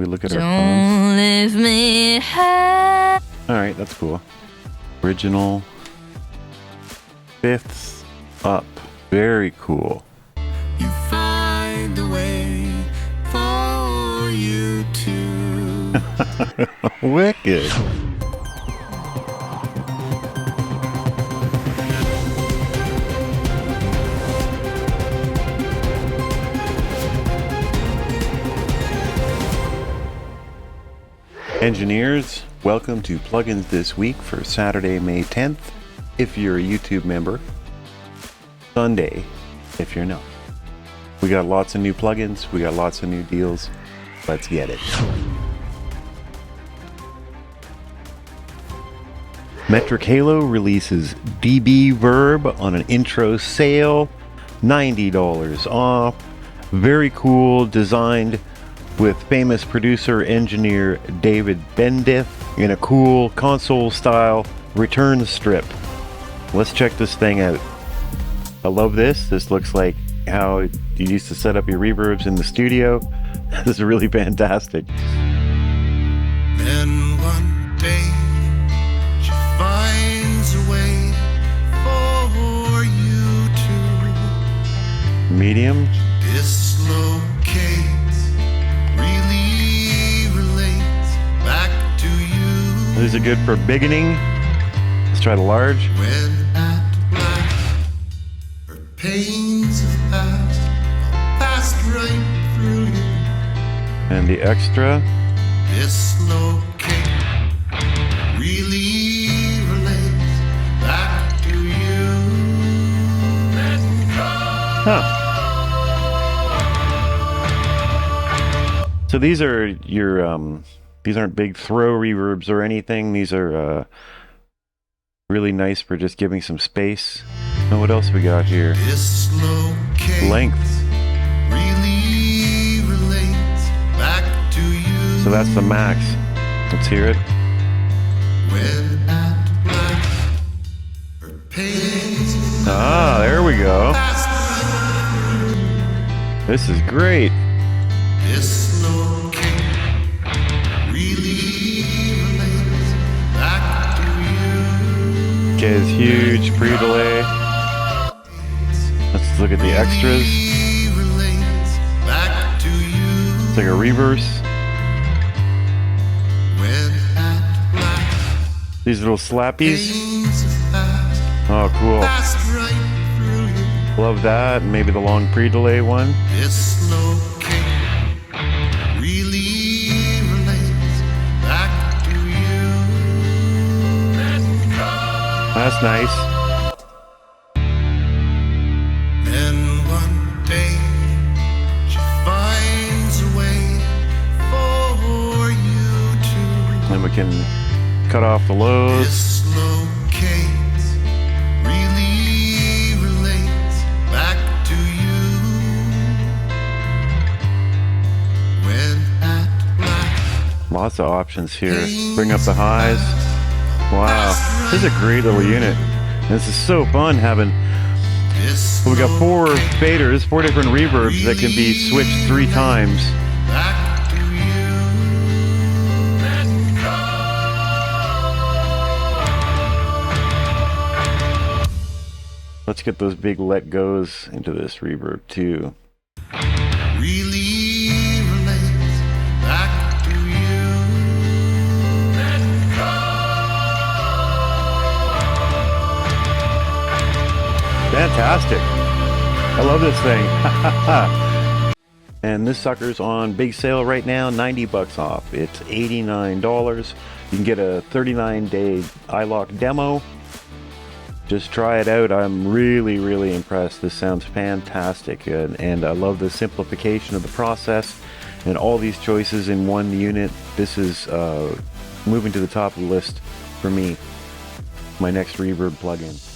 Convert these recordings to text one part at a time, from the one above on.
We look at our phones. Don't leave me high. All right, that's cool. Original. Fifth up. Very cool. You find a way for you to. Wicked. Engineers, welcome to Plugins This Week for Saturday, May 10th, if you're a YouTube member. Sunday, if you're not. We got lots of new plugins, we got lots of new deals. Let's get it. Metric Halo releases DBVerb on an intro sale, $90 off. Very cool, designed with famous producer engineer David Bendith in a cool console-style return strip. Let's check this thing out. I love this. This looks like how you used to set up your reverbs in the studio. This is really fantastic. Then one day she finds a way for you to Medium. dislocate. Really relates back to you. These are good for beginning. Let's try the large. When at last her pains have passed right through you. And the extra. Dislocate really relates back to you. Huh. So these are your, these aren't big throw reverbs or anything. These are really nice for just giving some space. And what else we got here? Dislocate Lengths. really relates back to you. So that's the max. Let's hear it. When at last her pains Ah, there we go. passed This is great. dislocate really relates back to you. Okay, it's huge pre-delay. Let's look at the extras. Really relates back to you. It's like a reverse. When at last These little slappies. pains have Oh, cool. passed right through you. Love that. And maybe the long pre-delay one. Dislocate really relates back to you. That's nice. Then one day she finds a way for you to Then we can cut off the lows. dislocate really relates back to you. When at last Lots of options here. Bring up the highs. Wow. This is a great little unit. This is so fun having... We got four faders, four different reverbs that can be switched 3 times. back to you. Let's get those big let goes into this reverb too. Really relates back to you. Fantastic. I love this thing. And this sucker's on big sale right now, $90 off. It's $89. You can get a 39-day iLock demo. Just try it out. I'm really impressed. This sounds fantastic, and I love the simplification of the process and all these choices in one unit. This is moving to the top of the list for me. My next reverb plugin.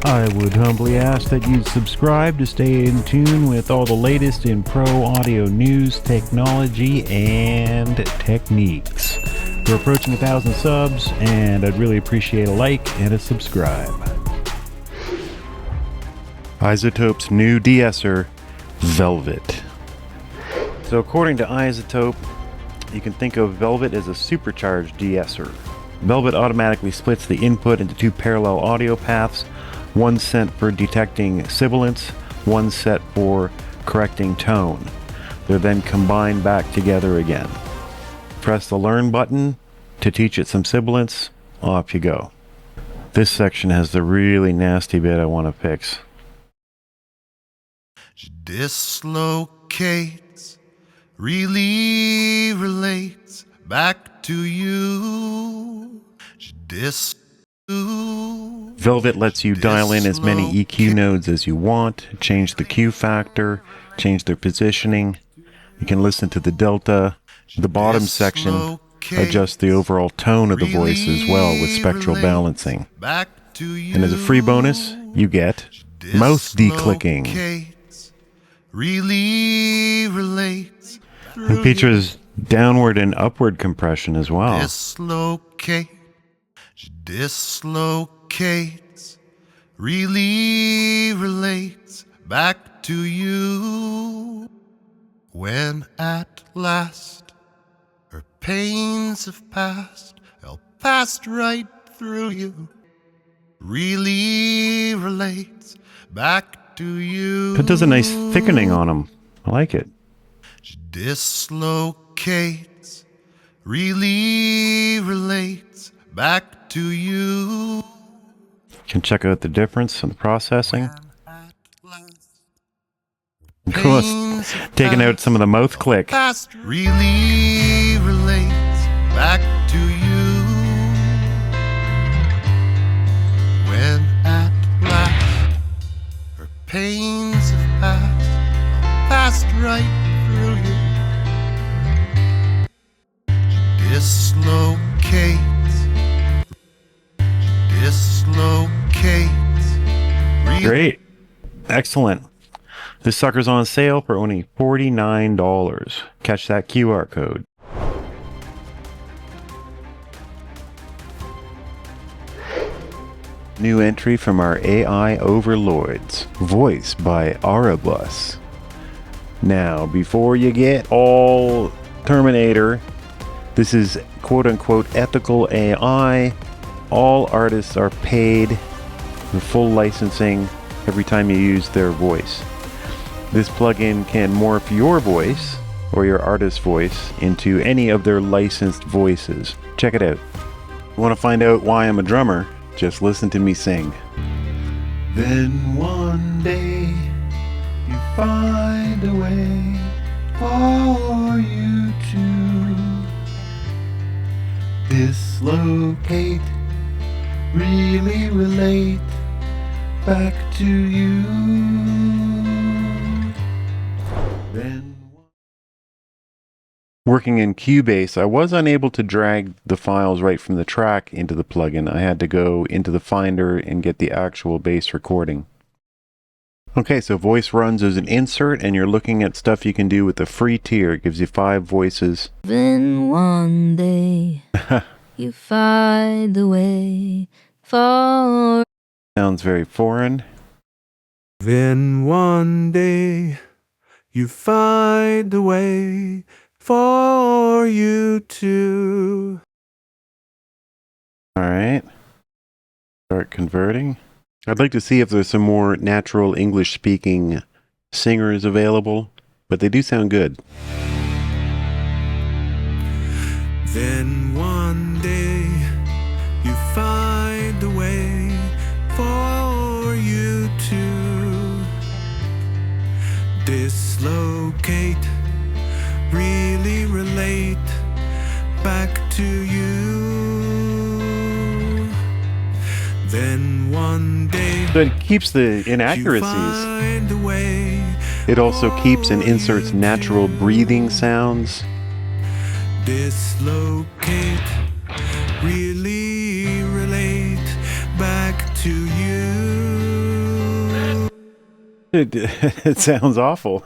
I would humbly ask that you subscribe to stay in tune with all the latest in pro audio news, technology, and techniques. We're approaching 1,000 subs, and I'd really appreciate a like and a subscribe. Izotope's new DSR, Velvet. So according to Izotope, you can think of Velvet as a supercharged de-esser. Velvet automatically splits the input into two parallel audio paths, one set for detecting sibilance, one set for correcting tone. They're then combined back together again. Press the Learn button to teach it some sibilance. Off you go. This section has the really nasty bit I want to fix. She dislocates, really relates back to you. She Velvet lets you dial in as many EQ nodes as you want, change the Q factor, change their positioning. You can listen to the delta. The bottom section adjusts the overall tone of the voice as well with spectral balancing. And as a free bonus, you get mouth declicking. Really relates. It features downward and upward compression as well. Dislocates, really relates back to you. When at last her pains have passed, they'll pass right through you. Really relates back to you. It does a nice thickening on them. I like it. Dislocates, really relates back to you. You can check out the difference in the processing. Cool. Taking out some of the mouth click. Really relates back to you. When at last her pains have passed right through you. Dislocates. Great. Excellent. This sucker's on sale for only $49. Catch that QR code. New entry from our AI overlords, voiced by Arabus. Now, before you get all Terminator, this is quote-unquote ethical AI. All artists are paid the full licensing every time you use their voice. This plugin can morph your voice or your artist's voice into any of their licensed voices. Check it out. Want to find out why I'm a drummer? Just listen to me sing. Then one day you find a way for you to dislocate, really relate back to you. Then Working in Cubase, I was unable to drag the files right from the track into the plugin. I had to go into the Finder and get the actual bass recording. Okay, so voice runs as an insert, and you're looking at stuff you can do with the free tier. It gives you 5 voices. Then one day you find the way for. Sounds very foreign. Then one day you find a way for you to. All right. Start converting. I'd like to see if there's some more natural English-speaking singers available, but they do sound good. Then one day you find a way for you to dislocate, really relate back to you. Then one day So it keeps the you inaccuracies. find a way. It also keeps and inserts natural breathing sounds. Dislocate, really relate back to you. It sounds awful.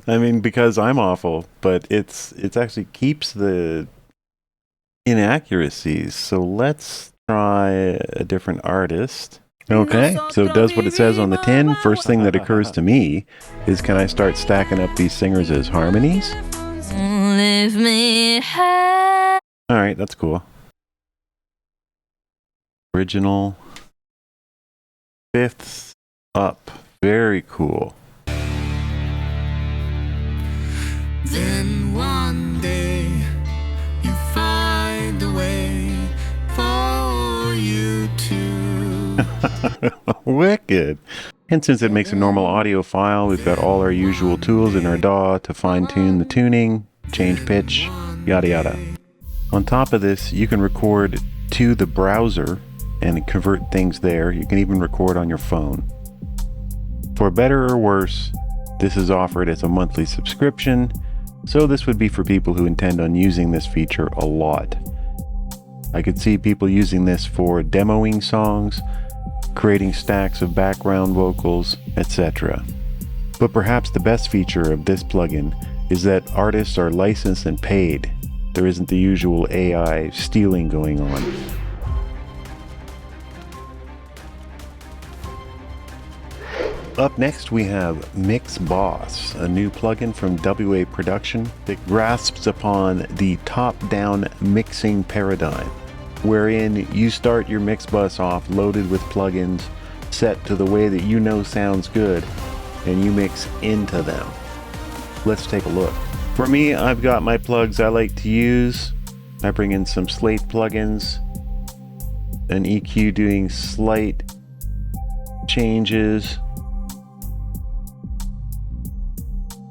I mean, because I'm awful, but it's actually keeps the inaccuracies. So let's try a different artist. Okay, so it does what it says on the tin. First thing that occurs to me is, can I start stacking up these singers as harmonies? Lift me high. All right, that's cool. Original. Fifths up. Very cool. Then one day you find a way for you to. Wicked. And since it makes a normal audio file, we've got all our usual tools in our DAW to fine-tune the tuning, change pitch, yada yada. On top of this, you can record to the browser and convert things there. You can even record on your phone. For better or worse, this is offered as a monthly subscription, so this would be for people who intend on using this feature a lot. I could see people using this for demoing songs, creating stacks of background vocals, etc. But perhaps the best feature of this plugin is that artists are licensed and paid. There isn't the usual AI stealing going on. Up next we have Mix Boss, a new plugin from WA Production that grasps upon the top-down mixing paradigm, wherein you start your mix bus off loaded with plugins set to the way that you know sounds good, and you mix into them. Let's take a look. For me, I've got my plugs I like to use. I bring in some Slate plugins, an EQ doing slight changes,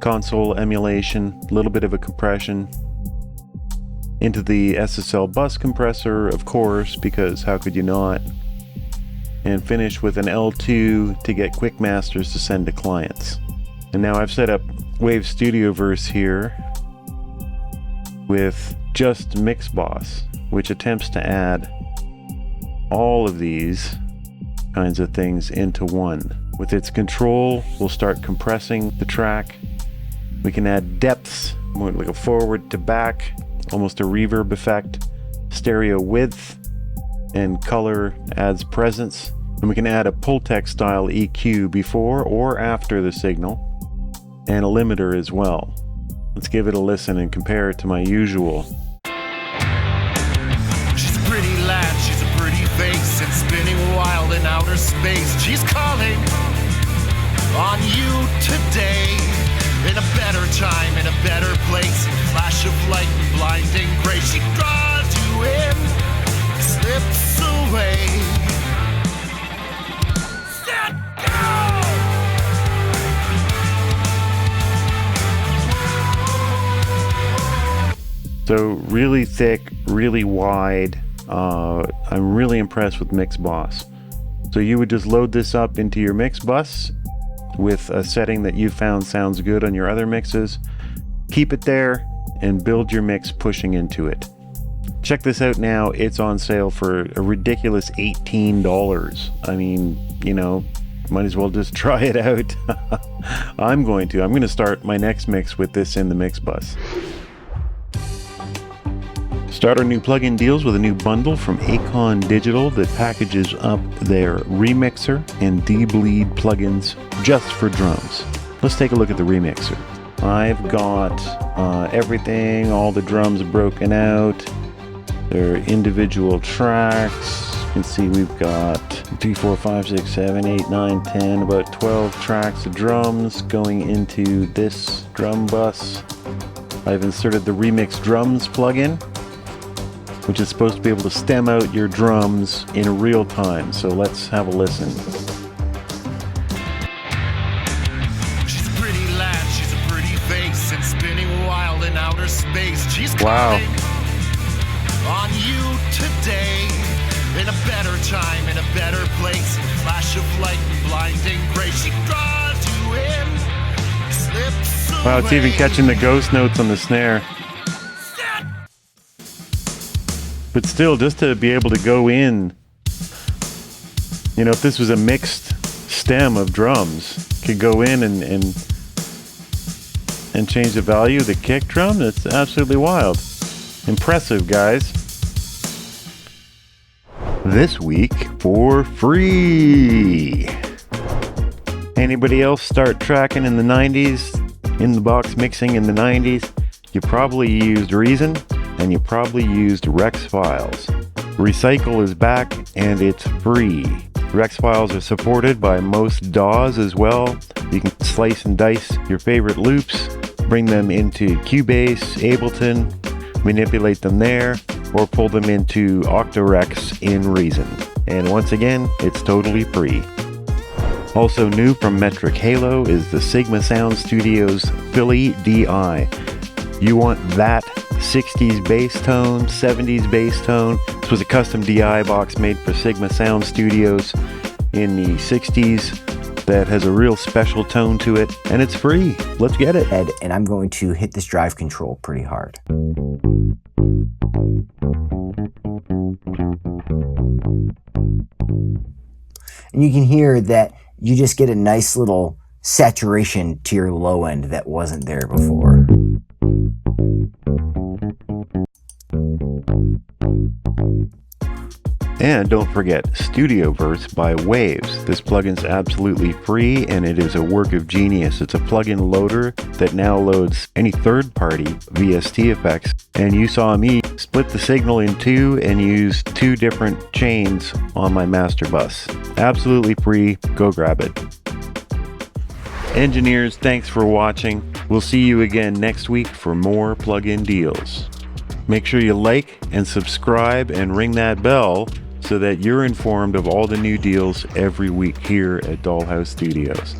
console emulation, a little bit of a compression, into the SSL bus compressor, of course, because how could you not, and finish with an L2 to get quick masters to send to clients. And now I've set up Wave Studioverse here with just Mix Boss, which attempts to add all of these kinds of things into one. With its control, we'll start compressing the track. We can add depths, more like a forward to back, almost a reverb effect, stereo width, and color adds presence. And we can add a Pultec style EQ before or after the signal, and a limiter as well. Let's give it a listen and compare it to my usual. She's a pretty lad, she's a pretty face, and spinning wild in outer space. She's calling on you today. In a better time, in a better place. Flash of light and blinding grace. She draws you in, slips away. Set, go! So really thick, really wide. I'm really impressed with Mix Boss. So you would just load this up into your mix bus with a setting that you found sounds good on your other mixes. Keep it there and build your mix pushing into it. Check this out now. It's on sale for a ridiculous $18. I mean, you know, might as well just try it out. I'm going to start my next mix with this in the mix bus. Start our new plugin deals with a new bundle from Acon Digital that packages up their remixer and de-bleed plugins just for drums. Let's take a look at the remixer. I've got everything, all the drums broken out. They're individual tracks. You can see we've got 3, 4, 5, 6, 7, 8, 9, 10, about 12 tracks of drums going into this drum bus. I've inserted the Remix Drums plugin, which is supposed to be able to stem out your drums in real time. So let's have a listen. She's a pretty lad, she's a pretty face, and spinning wild in outer space. She's Wow. calling on you today. In a better time, in a better place. Flash of light and blinding grace. She draws you in, slips away. Wow, it's even catching the ghost notes on the snare. But still, just to be able to go in, you know, if this was a mixed stem of drums, could go in and change the value of the kick drum. That's absolutely wild. Impressive, guys. this week for free. Anybody else start tracking in the 90s, in the box mixing in the 90s? You probably used Reason and you probably used Rex files. Recycle is back and it's free. Rex files are supported by most DAWs as well. You can slice and dice your favorite loops, bring them into Cubase, Ableton, manipulate them there, or pull them into Octarex in Reason. And once again, it's totally free. Also new from Metric Halo is the Sigma Sound Studios Philly DI. You want that 60s bass tone, 70s bass tone. This was a custom DI box made for Sigma Sound Studios in the 60s that has a real special tone to it, and it's free. Let's get it. And I'm going to hit this drive control pretty hard. And you can hear that you just get a nice little saturation to your low end that wasn't there before. And don't forget StudioVerse by Waves. This plugin's absolutely free and it is a work of genius. It's a plugin loader that now loads any third-party VST effects. And you saw me split the signal in two and use two different chains on my master bus. Absolutely free. Go grab it. Engineers, thanks for watching. We'll see you again next week for more plugin deals. Make sure you like and subscribe and ring that bell so that you're informed of all the new deals every week here at Dollhouse Studios.